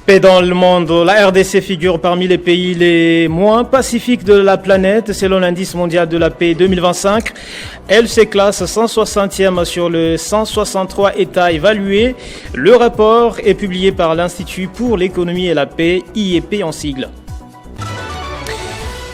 Paix dans le monde, la RDC figure parmi les pays les moins pacifiques de la planète selon l'indice mondial de la paix 2025. Elle se classe 160e sur le 163 États évalués. Le rapport est publié par l'Institut pour l'économie et la paix, IEP en sigle.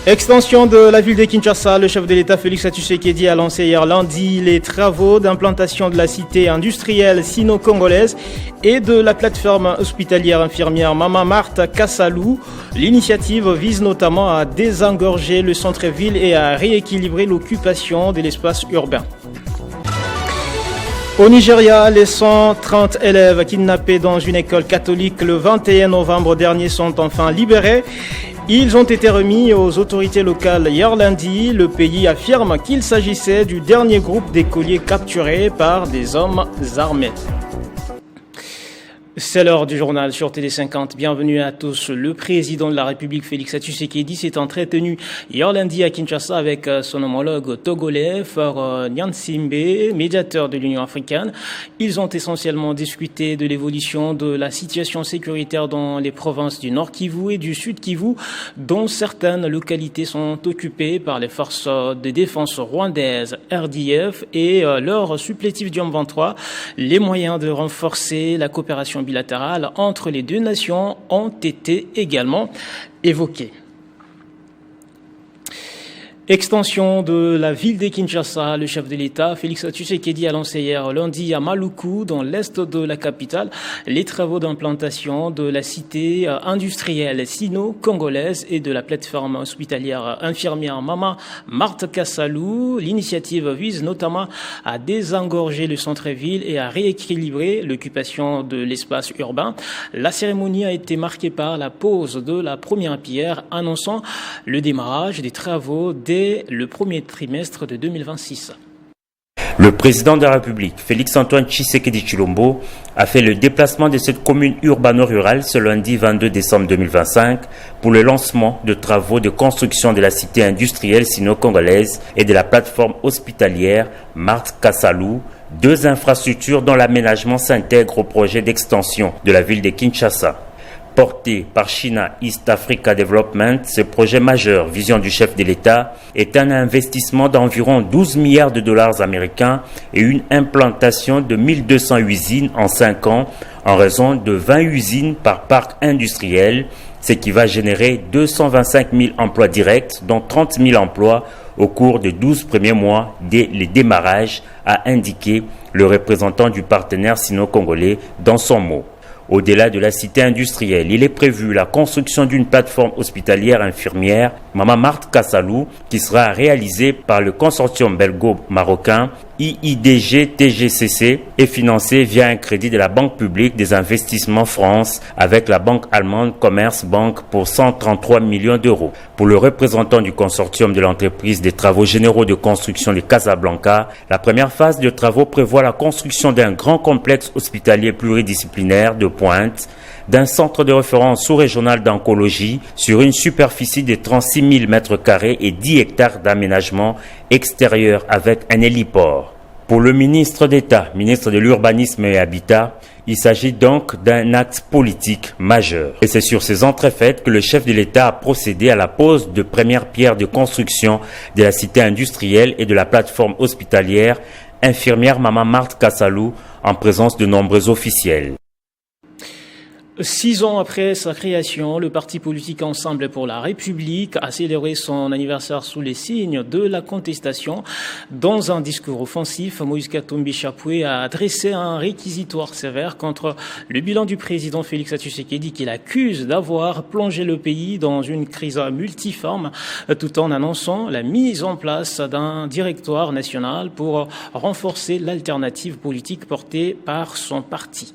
Extension de la ville de Kinshasa, le chef de l'État Félix Tshisekedi a lancé hier lundi les travaux d'implantation de la cité industrielle sino-congolaise et de la plateforme hospitalière infirmière Mama Martha Kassalou. L'initiative vise notamment à désengorger le centre-ville et à rééquilibrer l'occupation de l'espace urbain. Au Nigeria, les 130 élèves kidnappés dans une école catholique le 21 novembre dernier sont enfin libérés. Ils ont été remis aux autorités locales hier lundi. Le pays affirme qu'il s'agissait du dernier groupe d'écoliers capturés par des hommes armés. C'est l'heure du journal sur Télé50. Bienvenue à tous. Le président de la République, Félix Tshisekedi, s'est entretenu hier lundi à Kinshasa avec son homologue togolais, Faure Gnassingbé, médiateur de l'Union africaine. Ils ont essentiellement discuté de l'évolution de la situation sécuritaire dans les provinces du Nord Kivu et du Sud Kivu, dont certaines localités sont occupées par les forces de défense rwandaises, RDF, et leur supplétif du M23. Les moyens de renforcer la coopération bilatérale entre les deux nations ont été également évoqués. Extension de la ville de Kinshasa, le chef de l'État, Félix Tshisekedi, a lancé hier lundi à Maluku, dans l'est de la capitale, les travaux d'implantation de la cité industrielle sino-congolaise et de la plateforme hospitalière infirmière Mama Martha Kassalou. L'initiative vise notamment à désengorger le centre-ville et à rééquilibrer l'occupation de l'espace urbain. La cérémonie a été marquée par la pose de la première pierre, annonçant le démarrage des travaux dès le premier trimestre de 2026. Le président de la République, Félix-Antoine Tshisekedi Tshilombo, a fait le déplacement de cette commune urbano-rurale ce lundi 22 décembre 2025 pour le lancement de travaux de construction de la cité industrielle sino-congolaise et de la plateforme hospitalière Martha Kassalou, deux infrastructures dont l'aménagement s'intègre au projet d'extension de la ville de Kinshasa. Porté par China East Africa Development, ce projet majeur, vision du chef de l'État, est un investissement d'environ 12 milliards de dollars américains et une implantation de 1200 usines en 5 ans en raison de 20 usines par parc industriel, ce qui va générer 225 000 emplois directs, dont 30 000 emplois au cours des 12 premiers mois dès le démarrage, a indiqué le représentant du partenaire sino-congolais dans son mot. Au-delà de la cité industrielle, il est prévu la construction d'une plateforme hospitalière infirmière, Mama Martha Kassalou, qui sera réalisée par le consortium belgo-marocain IIDG-TGCC et financée via un crédit de la Banque publique des investissements France avec la banque allemande Commerce Bank pour 133 millions d'euros. Pour le représentant du consortium de l'entreprise des travaux généraux de construction de Casablanca, la première phase de travaux prévoit la construction d'un grand complexe hospitalier pluridisciplinaire de pointe, d'un centre de référence sous-régional d'oncologie sur une superficie de 36 000 m² et 10 hectares d'aménagement extérieur avec un héliport. Pour le ministre d'État, ministre de l'Urbanisme et Habitat, il s'agit donc d'un acte politique majeur. Et c'est sur ces entrefaites que le chef de l'État a procédé à la pose de première pierre de construction de la cité industrielle et de la plateforme hospitalière infirmière Mama Martha Kassalou en présence de nombreux officiels. 6 ans après sa création, le parti politique Ensemble pour la République a célébré son anniversaire sous les signes de la contestation. Dans un discours offensif, Moïse Katumbi Chapoué a adressé un réquisitoire sévère contre le bilan du président Félix Tshisekedi qu'il accuse d'avoir plongé le pays dans une crise multiforme, tout en annonçant la mise en place d'un directoire national pour renforcer l'alternative politique portée par son parti.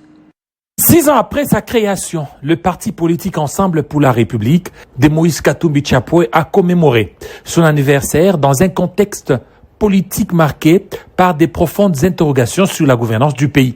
6 ans après sa création, le parti politique Ensemble pour la République de Moïse Katumbi Chapoué a commémoré son anniversaire dans un contexte politique marqué par des profondes interrogations sur la gouvernance du pays.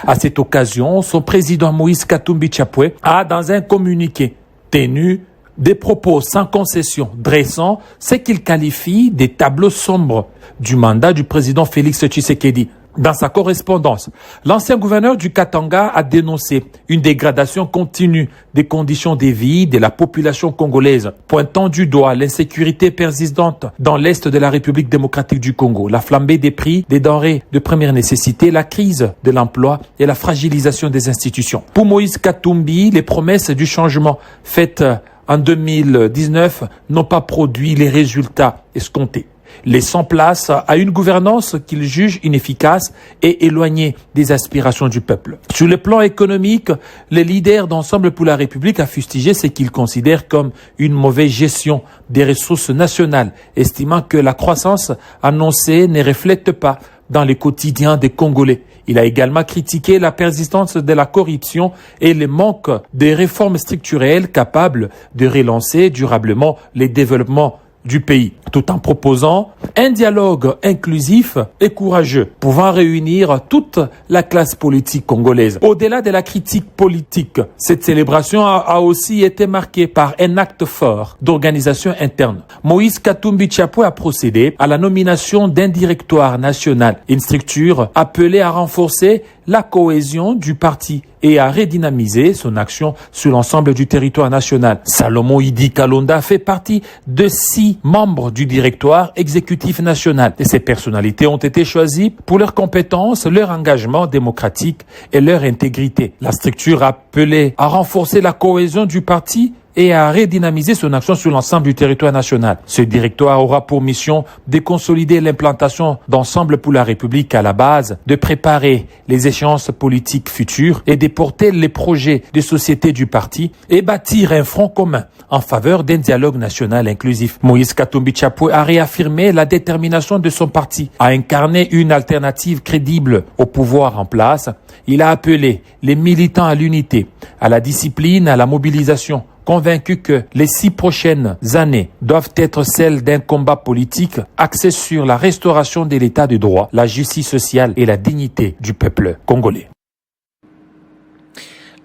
À cette occasion, son président Moïse Katumbi Chapoué a, dans un communiqué, tenu Des propos sans concession dressant ce qu'il qualifie des tableaux sombres du mandat du président Félix Tshisekedi. Dans sa correspondance, l'ancien gouverneur du Katanga a dénoncé une dégradation continue des conditions de vie de la population congolaise, pointant du doigt l'insécurité persistante dans l'est de la République démocratique du Congo, la flambée des prix des denrées de première nécessité, la crise de l'emploi et la fragilisation des institutions. Pour Moïse Katumbi, les promesses du changement faites en 2019 n'ont pas produit les résultats escomptés, laissant place à une gouvernance qu'il juge inefficace et éloignée des aspirations du peuple. Sur le plan économique, le leader d'Ensemble pour la République a fustigé ce qu'il considère comme une mauvaise gestion des ressources nationales, estimant que la croissance annoncée ne reflète pas dans le quotidien des Congolais. Il a également critiqué la persistance de la corruption et le manque de réformes structurelles capables de relancer durablement les développements du pays, tout en proposant un dialogue inclusif et courageux, pouvant réunir toute la classe politique congolaise. Au-delà de la critique politique, cette célébration a aussi été marquée par un acte fort d'organisation interne. Moïse Katumbi Tchapoué a procédé à la nomination d'un directoire national, une structure appelée à renforcer la cohésion du parti et à redynamiser son action sur l'ensemble du territoire national. Salomon Idi Kalonda fait partie de 6 membres du directoire exécutif national. Et ces personnalités ont été choisies pour leurs compétences, leur engagement démocratique et leur intégrité. La structure appelée à renforcer la cohésion du parti et à redynamiser son action sur l'ensemble du territoire national. Ce directoire aura pour mission de consolider l'implantation d'Ensemble pour la République à la base, de préparer les échéances politiques futures et de porter les projets de société du parti et bâtir un front commun en faveur d'un dialogue national inclusif. Moïse Katumbi Tchapoué a réaffirmé la détermination de son parti à incarner une alternative crédible au pouvoir en place. Il a appelé les militants à l'unité, à la discipline, à la mobilisation, convaincu que les 6 prochaines années doivent être celles d'un combat politique axé sur la restauration de l'état de droit, la justice sociale et la dignité du peuple congolais.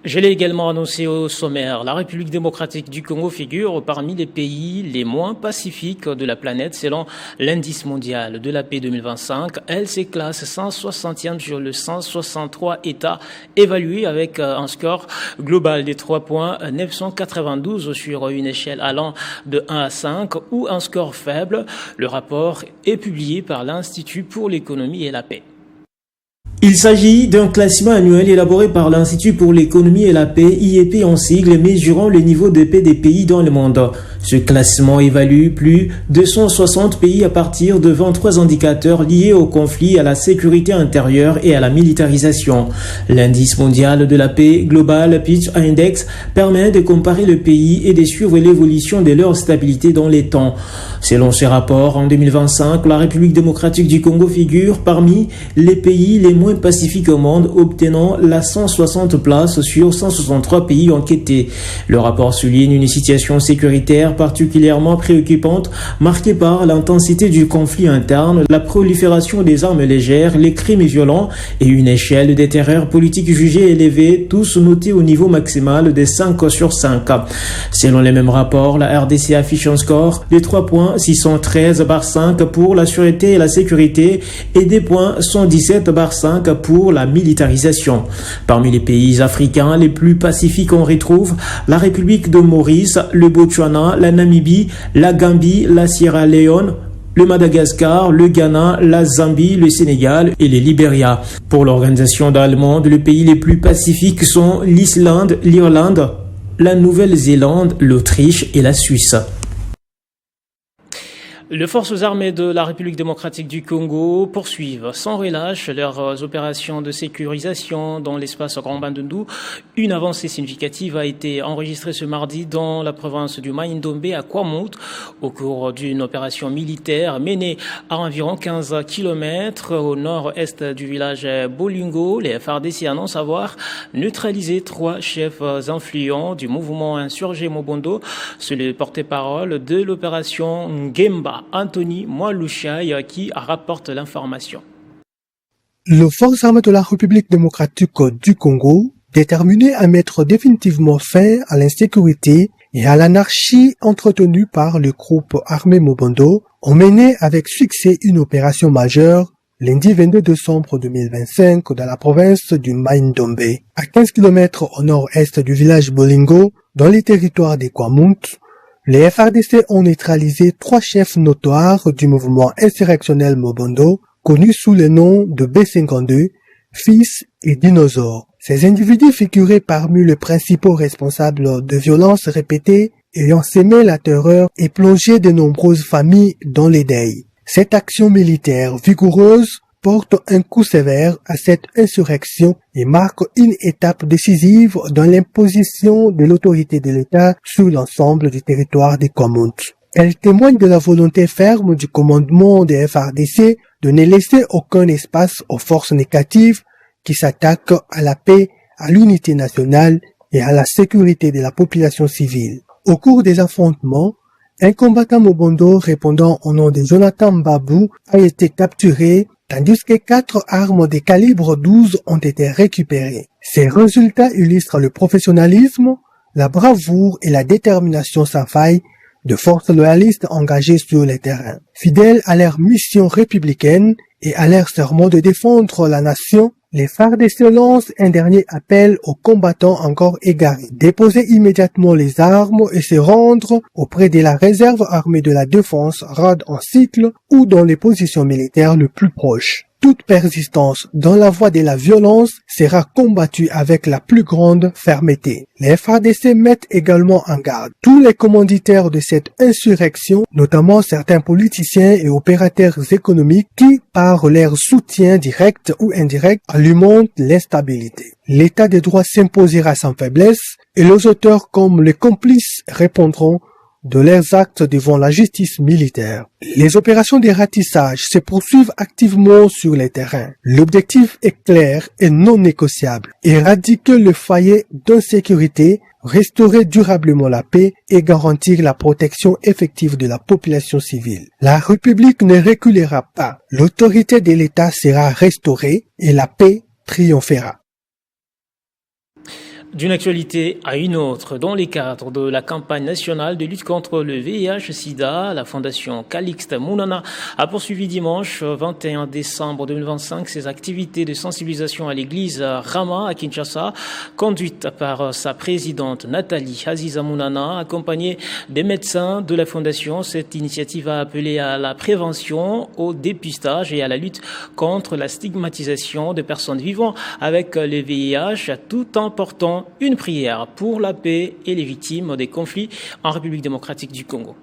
Je l'ai également annoncé au sommaire. La République démocratique du Congo figure parmi les pays les moins pacifiques de la planète selon l'indice mondial de la paix 2025. Elle se classe 160e sur le 163 États évalués avec un score global de 3,992 sur une échelle allant de 1 à 5 ou un score faible. Le rapport est publié par l'Institut pour l'économie et la paix. Il s'agit d'un classement annuel élaboré par l'Institut pour l'économie et la paix, IEP en sigle, mesurant le niveau de paix des pays dans le monde. Ce classement évalue plus de 160 pays à partir de 23 indicateurs liés au conflit, à la sécurité intérieure et à la militarisation. L'indice mondial de la paix, Global Peace Index, permet de comparer le pays et de suivre l'évolution de leur stabilité dans les temps. Selon ce rapport, en 2025, la République démocratique du Congo figure parmi les pays les moins pacifiques au monde, obtenant la 160 places sur 163 pays enquêtés. Le rapport souligne une situation sécuritaire particulièrement préoccupante, marquée par l'intensité du conflit interne, la prolifération des armes légères, les crimes violents et une échelle de terreur politique jugée élevée, tous notés au niveau maximal de 5 sur 5. Selon les mêmes rapports, la RDC affiche un score de 3,613/5 pour la sûreté et la sécurité et des points 117/5 pour la militarisation. Parmi les pays africains les plus pacifiques, on retrouve la République de Maurice, le Botswana, la Namibie, la Gambie, la Sierra Leone, le Madagascar, le Ghana, la Zambie, le Sénégal et le Libéria. Pour l'organisation allemande, les pays les plus pacifiques sont l'Islande, l'Irlande, la Nouvelle-Zélande, l'Autriche et la Suisse. Les forces armées de la République démocratique du Congo poursuivent sans relâche leurs opérations de sécurisation dans l'espace Grand Bandundu. Une avancée significative a été enregistrée ce mardi dans la province du Mai-Ndombe à Kwamut au cours d'une opération militaire menée à environ 15 km au nord-est du village Bolingo. Les FARDC annoncent avoir neutralisé 3 chefs influents du mouvement insurgé Mobondo. C'est le porte-parole de l'opération Ngemba, Anthony Mwalushai, qui rapporte l'information. Les forces armées de la République démocratique du Congo, déterminées à mettre définitivement fin à l'insécurité et à l'anarchie entretenue par le groupe armé Mobondo ont mené avec succès une opération majeure lundi 22 décembre 2025 dans la province du Mai-Ndombe, à 15 km au nord-est du village Bolingo, dans les territoires des Kwamount. Les FARDC ont neutralisé 3 chefs notoires du mouvement insurrectionnel Mobondo, connus sous le nom de B52, Fils et Dinosaure. Ces individus figuraient parmi les principaux responsables de violences répétées ayant sémé la terreur et plongé de nombreuses familles dans les deuils. Cette action militaire vigoureuse porte un coup sévère à cette insurrection et marque une étape décisive dans l'imposition de l'autorité de l'État sur l'ensemble du territoire des Kwamount. Elle témoigne de la volonté ferme du commandement des FARDC de ne laisser aucun espace aux forces négatives qui s'attaquent à la paix, à l'unité nationale et à la sécurité de la population civile. Au cours des affrontements, un combattant Mobondo répondant au nom de Jonathan Babou a été capturé, tandis que 4 armes de calibre 12 ont été récupérées. Ces résultats illustrent le professionnalisme, la bravoure et la détermination sans faille de forces loyalistes engagées sur le terrain. Fidèles à leur mission républicaine et à leur serment de défendre la nation, les FARDC lancent un dernier appel aux combattants encore égarés. Déposer immédiatement les armes et se rendre auprès de la réserve armée de la défense rade en cycle ou dans les positions militaires les plus proches. Toute persistance dans la voie de la violence sera combattue avec la plus grande fermeté. Les FARDC mettent également en garde tous les commanditaires de cette insurrection, notamment certains politiciens et opérateurs économiques qui, par leur soutien direct ou indirect, alimentent l'instabilité. L'état de droit s'imposera sans faiblesse et les auteurs comme les complices répondront de leurs actes devant la justice militaire. Les opérations de ratissage se poursuivent activement sur les terrains. L'objectif est clair et non négociable. Éradiquer le foyer d'insécurité, restaurer durablement la paix et garantir la protection effective de la population civile. La République ne reculera pas. L'autorité de l'État sera restaurée et la paix triomphera. D'une actualité à une autre, dans les cadres de la campagne nationale de lutte contre le VIH-Sida, la fondation Calixte Mounana a poursuivi dimanche 21 décembre 2025 ses activités de sensibilisation à l'église Rama à Kinshasa, conduite par sa présidente Nathalie Aziza Mounana, accompagnée des médecins de la fondation. Cette initiative a appelé à la prévention, au dépistage et à la lutte contre la stigmatisation des personnes vivant avec le VIH, tout en portant une prière pour la paix et les victimes des conflits en République démocratique du Congo.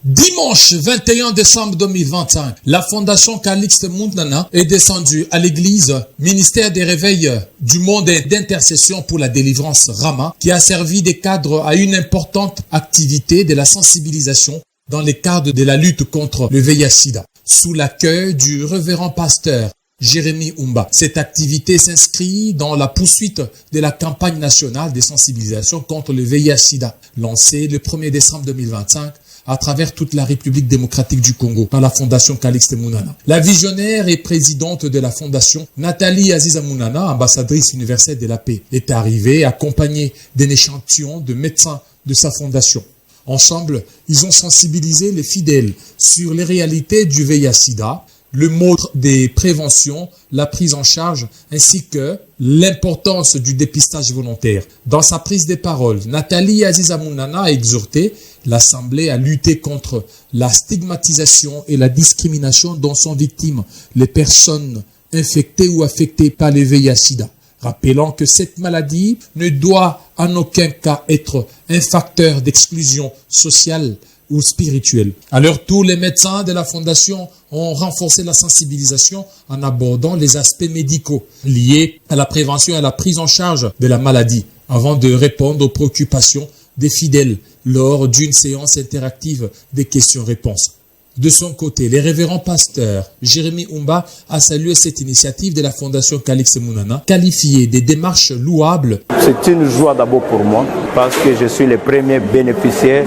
Dimanche 21 décembre 2025, la fondation Calixte Mounana est descendue à l'église ministère des réveils du monde et d'intercession pour la délivrance Rama, qui a servi de cadre à une importante activité de la sensibilisation dans les cadres de la lutte contre le VIH-Sida, sous l'accueil du révérend pasteur Jérémy Umba. Cette activité s'inscrit dans la poursuite de la campagne nationale de sensibilisation contre le VIH-Sida, lancée le 1er décembre 2025 à travers toute la République démocratique du Congo par la fondation Calixte Mounana. La visionnaire et présidente de la fondation, Nathalie Aziza Mounana, ambassadrice universelle de la paix, est arrivée accompagnée d'un échantillon de médecins de sa fondation. Ensemble, ils ont sensibilisé les fidèles sur les réalités du VIH-Sida, le mode des préventions, la prise en charge, ainsi que l'importance du dépistage volontaire. Dans sa prise de parole, Nathalie Aziza Mounana a exhorté l'Assemblée à lutter contre la stigmatisation et la discrimination dont sont victimes les personnes infectées ou affectées par le VIH-Sida, rappelant que cette maladie ne doit en aucun cas être un facteur d'exclusion sociale ou spirituelle. À leur tour, les médecins de la fondation ont renforcé la sensibilisation en abordant les aspects médicaux liés à la prévention et à la prise en charge de la maladie, avant de répondre aux préoccupations des fidèles lors d'une séance interactive des questions-réponses. De son côté, le révérend pasteur Jérémy Umba a salué cette initiative de la fondation Calixte Mounana, qualifiée des démarches louables. C'est une joie d'abord pour moi, parce que je suis le premier bénéficiaire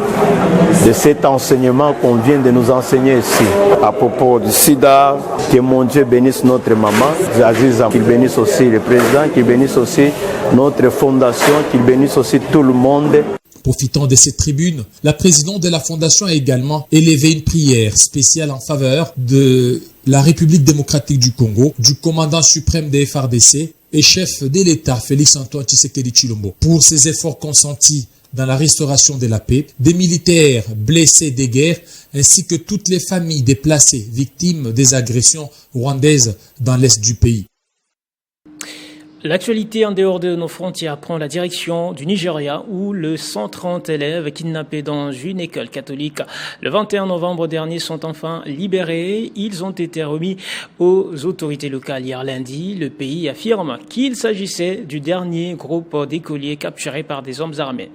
de cet enseignement qu'on vient de nous enseigner ici. À propos du sida, que mon Dieu bénisse notre maman, Aziza, qu'il bénisse aussi le président, qu'il bénisse aussi notre fondation, qu'il bénisse aussi tout le monde. Profitant de cette tribune, la présidente de la Fondation a également élevé une prière spéciale en faveur de la République démocratique du Congo, du commandant suprême des FARDC et chef de l'État Félix Antoine Tshisekedi Tshilombo pour ses efforts consentis dans la restauration de la paix, des militaires blessés des guerres, ainsi que toutes les familles déplacées victimes des agressions rwandaises dans l'est du pays. L'actualité en dehors de nos frontières prend la direction du Nigeria où le 130 élèves kidnappés dans une école catholique le 21 novembre dernier sont enfin libérés. Ils ont été remis aux autorités locales hier lundi. Le pays affirme qu'il s'agissait du dernier groupe d'écoliers capturés par des hommes armés.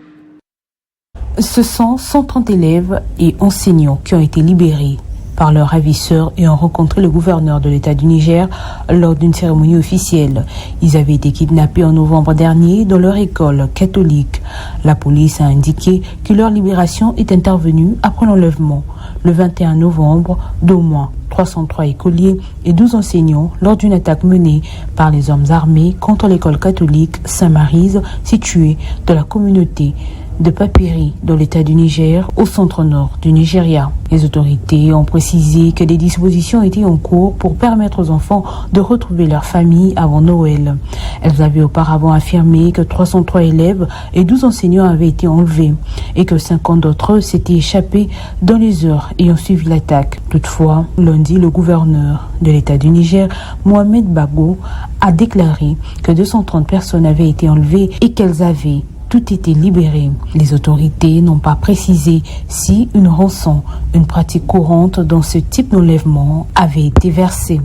Ce sont 130 élèves et enseignants qui ont été libérés par leurs ravisseurs et ont rencontré le gouverneur de l'État du Niger lors d'une cérémonie officielle. Ils avaient été kidnappés en novembre dernier dans leur école catholique. La police a indiqué que leur libération est intervenue après l'enlèvement, le 21 novembre, d'au moins 303 écoliers et 12 enseignants lors d'une attaque menée par les hommes armés contre l'école catholique Saint-Maryse située dans la communauté de Papiri, dans l'état du Niger, au centre-nord du Nigeria. Les autorités ont précisé que des dispositions étaient en cours pour permettre aux enfants de retrouver leur famille avant Noël. Elles avaient auparavant affirmé que 303 élèves et 12 enseignants avaient été enlevés et que 50 d'entre eux s'étaient échappés dans les heures ayant suivi l'attaque. Toutefois, lundi, le gouverneur de l'état du Niger, Mohamed Bago, a déclaré que 230 personnes avaient été enlevées et qu'elles avaient tout été libéré. Les autorités n'ont pas précisé si une rançon, une pratique courante dans ce type d'enlèvement, avait été versée.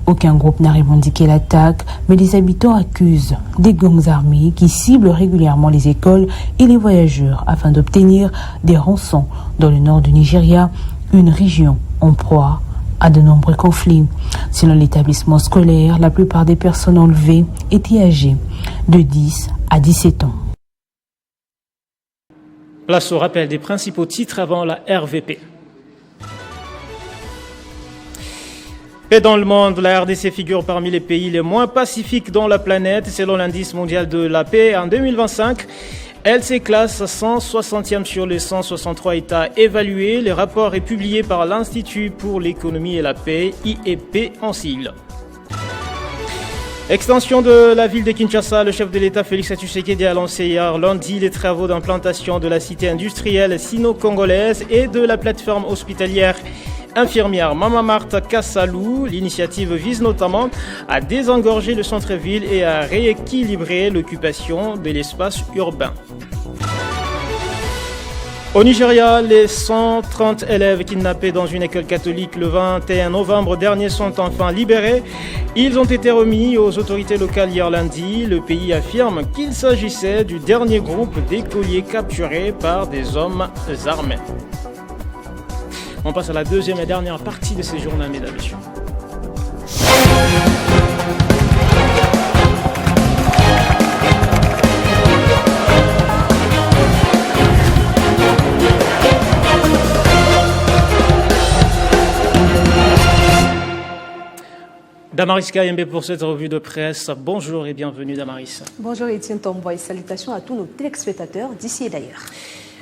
Aucun groupe n'a revendiqué l'attaque, mais les habitants accusent des gangs armés qui ciblent régulièrement les écoles et les voyageurs afin d'obtenir des rançons dans le nord du Nigeria, une région en proie à de nombreux conflits. Selon l'établissement scolaire, la plupart des personnes enlevées étaient âgées de 10 à 17 ans. Place au rappel des principaux titres avant la RVP. Paix dans le monde, la RDC figure parmi les pays les moins pacifiques dans la planète selon l'indice mondial de la paix en 2025. Elle se classe 160e sur les 163 États évalués. Le rapport est publié par l'Institut pour l'économie et la paix, IEP en sigle. Extension de la ville de Kinshasa, le chef de l'État Félix Tshisekedi a lancé hier lundi les travaux d'implantation de la cité industrielle sino-congolaise et de la plateforme hospitalière infirmière Mama Martha Kassalou. L'initiative vise notamment à désengorger le centre-ville et à rééquilibrer l'occupation de l'espace urbain. Au Nigeria, les 130 élèves kidnappés dans une école catholique le 21 novembre dernier sont enfin libérés. Ils ont été remis aux autorités locales hier lundi. Le pays affirme qu'il s'agissait du dernier groupe d'écoliers capturés par des hommes armés. On passe à la deuxième et dernière partie de ces journaux, mesdames et messieurs. Damaris Kayembe pour cette revue de presse. Bonjour et bienvenue Damaris. Bonjour Etienne Tomboy, salutations à tous nos téléspectateurs d'ici et d'ailleurs.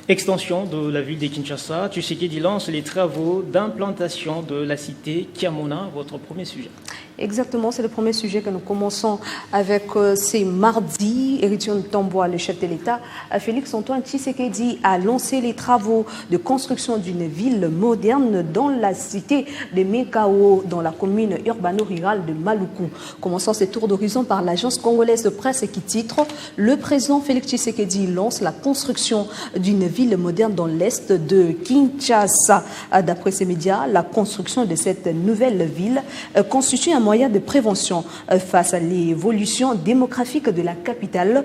Extension de la ville de Kinshasa, Tshisekedi lance les travaux d'implantation de la cité Kiamona, votre premier sujet. Exactement, c'est le premier sujet que nous commençons avec ce mardi. Etienne Tomboy, le chef de l'État, Félix Antoine Tshisekedi a lancé les travaux de construction d'une ville moderne dans la cité de Mekao, dans la commune urbano-rurale de Maluku. Commençons ce tour d'horizon par l'agence congolaise de presse qui titre « Le président Félix Tshisekedi lance la construction d'une ville moderne dans l'est de Kinshasa ». D'après ces médias, la construction de cette nouvelle ville constitue un moyen de prévention face à l'évolution démographique de la capitale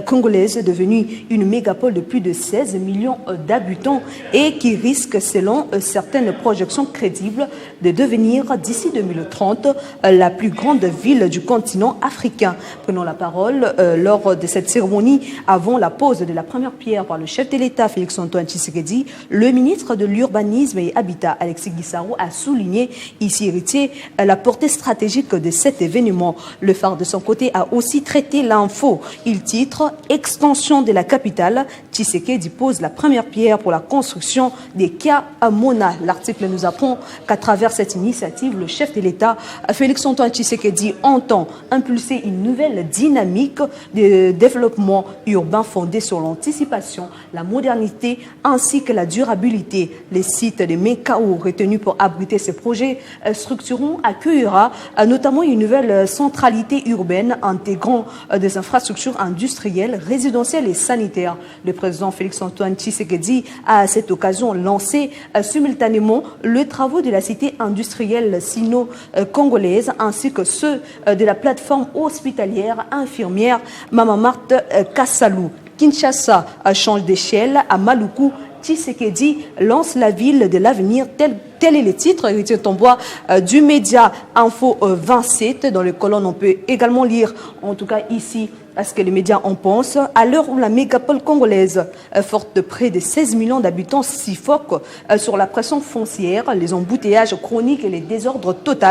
congolaise devenue une mégapole de plus de 16 millions d'habitants et qui risque, selon certaines projections crédibles, de devenir d'ici 2030 la plus grande ville du continent africain. Prenons la parole lors de cette cérémonie avant la pose de la première pierre par le chef de l'État Félix-Antoine Tshisekedi, le ministre de l'Urbanisme et Habitat, Alexis Guissaro, a souligné, ici héritier, la portée stratégique de cet événement. Le Phare, de son côté, a aussi traité l'info. Il titre « Extension de la capitale ». Tshisekedi pose la première pierre pour la construction des Kia à Mona. L'article nous apprend qu'à travers cette initiative, le chef de l'État, Félix-Antoine Tshisekedi, entend impulser une nouvelle dynamique de développement urbain fondée sur l'anticipation, la modernité ainsi que la durabilité. Les sites de Mekao retenus pour abriter ces projets structurants accueillera notamment une nouvelle centralité urbaine intégrant des infrastructures industrielles, résidentielles et sanitaires. Le président Félix-Antoine Tshisekedi a à cette occasion lancé simultanément les travaux de la cité industrielle sino-congolaise ainsi que ceux de la plateforme hospitalière infirmière Mama Marthe Kassalou. Kinshasa change d'échelle. À Maluku, Tshisekedi lance la ville de l'avenir. Tel est le titre, héritier Tombois, du média Info 27. Dans les colonnes, on peut également lire, en tout cas ici, à ce que les médias en pensent. À l'heure où la mégapole congolaise, forte de près de 16 millions d'habitants, suffoque sur la pression foncière, les embouteillages chroniques et les désordres totaux,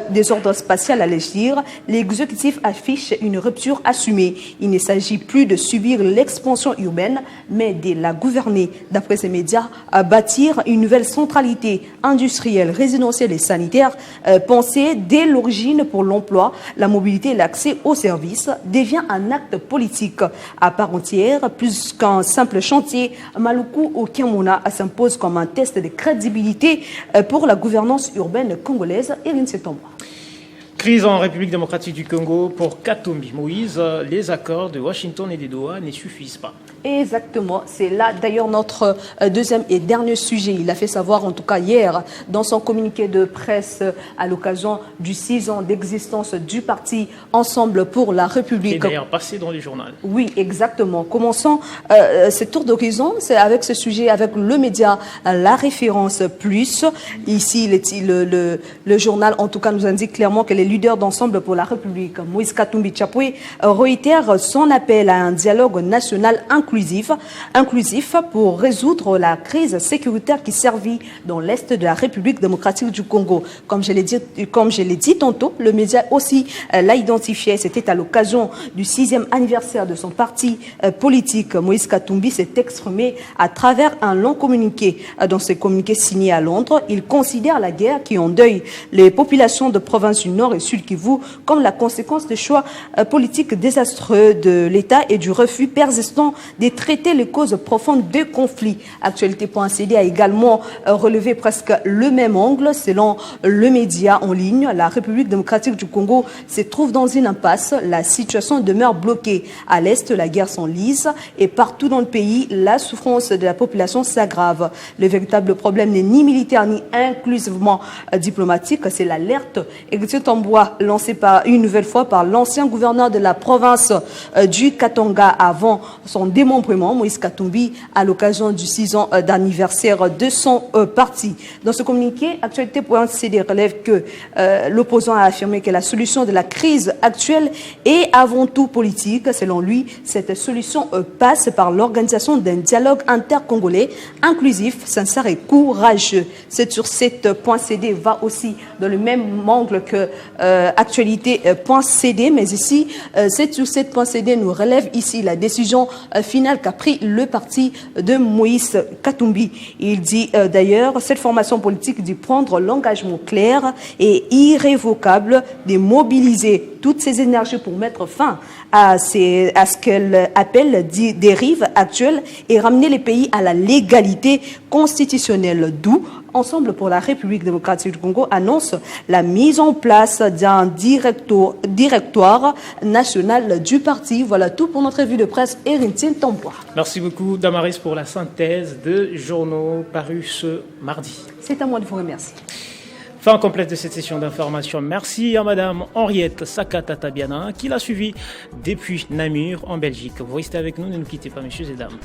désordre spatial à l'égir, l'exécutif affiche une rupture assumée. Il ne s'agit plus de subir l'expansion urbaine, mais de la gouverner. D'après ces médias, bâtir une nouvelle centralité industrielle, résidentielle et sanitaire, pensée dès l'origine pour l'emploi, la mobilité et l'accès aux services, devient un acte politique à part entière, plus qu'un simple chantier. Maluku au Kiamona s'impose comme un test de crédibilité pour la gouvernance urbaine congolaise. Irine Setomba. Crise en République démocratique du Congo pour Katumbi Moïse. Les accords de Washington et de Doha ne suffisent pas. Exactement, c'est là d'ailleurs notre deuxième et dernier sujet. Il a fait savoir en tout cas hier dans son communiqué de presse à l'occasion du 6 ans d'existence du parti Ensemble pour la République. Et d'ailleurs passé dans les journaux. Oui, exactement. Commençons ce tour d'horizon, c'est avec ce sujet, avec le média La Référence Plus. Ici, le journal en tout cas nous indique clairement que les leaders d'Ensemble pour la République, Moïse Katumbi Tchapoué, réitère son appel à un dialogue national inclusif pour résoudre la crise sécuritaire qui sévit dans l'est de la République démocratique du Congo. Comme je l'ai dit tantôt, le média aussi l'a identifié. C'était à l'occasion du 6e anniversaire de son parti politique. Moïse Katumbi s'est exprimé à travers un long communiqué. Dans ce communiqué signé à Londres, il considère la guerre qui endeuille les populations de provinces du Nord et Sud Kivu comme la conséquence des choix politiques désastreux de l'État et du refus persistant de traiter les causes profondes de conflits. Actualité.cd a également relevé presque le même angle. Selon le média en ligne, la République démocratique du Congo se trouve dans une impasse. La situation demeure bloquée. À l'Est, la guerre s'enlise et partout dans le pays, la souffrance de la population s'aggrave. Le véritable problème n'est ni militaire ni inclusivement diplomatique. C'est l'alerte Tambois lancée une nouvelle fois par l'ancien gouverneur de la province du Katanga avant son démembrement, Moïse Katumbi, à l'occasion du 6 ans d'anniversaire de son parti. Dans ce communiqué, Actualité.cd relève que l'opposant a affirmé que la solution de la crise actuelle est avant tout politique. Selon lui, cette solution passe par l'organisation d'un dialogue intercongolais inclusif, sincère et courageux. C'est sur cette.cd va aussi dans le même angle que Actualité.cd, mais ici, c'est sur cette.cd nous relève ici la décision finale qu'a pris le parti de Moïse Katumbi. Il dit d'ailleurs, cette formation politique dit prendre l'engagement clair et irrévocable de mobiliser toutes ses énergies pour mettre fin à ce qu'elle appelle des dérives actuelles et ramener les pays à la légalité constitutionnelle. D'où Ensemble pour la République démocratique du Congo annonce la mise en place d'un directoire national du parti. Voilà tout pour notre revue de presse. Érintine Tambois. Merci beaucoup Damaris pour la synthèse de journaux parus ce mardi. C'est à moi de vous remercier. Fin complète de cette session d'information. Merci à Madame Henriette Sakata Tabiana qui l'a suivi depuis Namur en Belgique. Vous restez avec nous, ne nous quittez pas, messieurs et dames.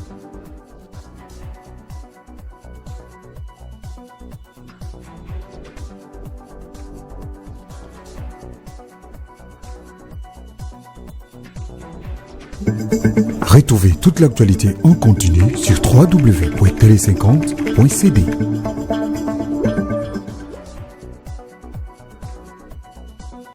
Retrouvez toute l'actualité en continu sur www.tele50.cd.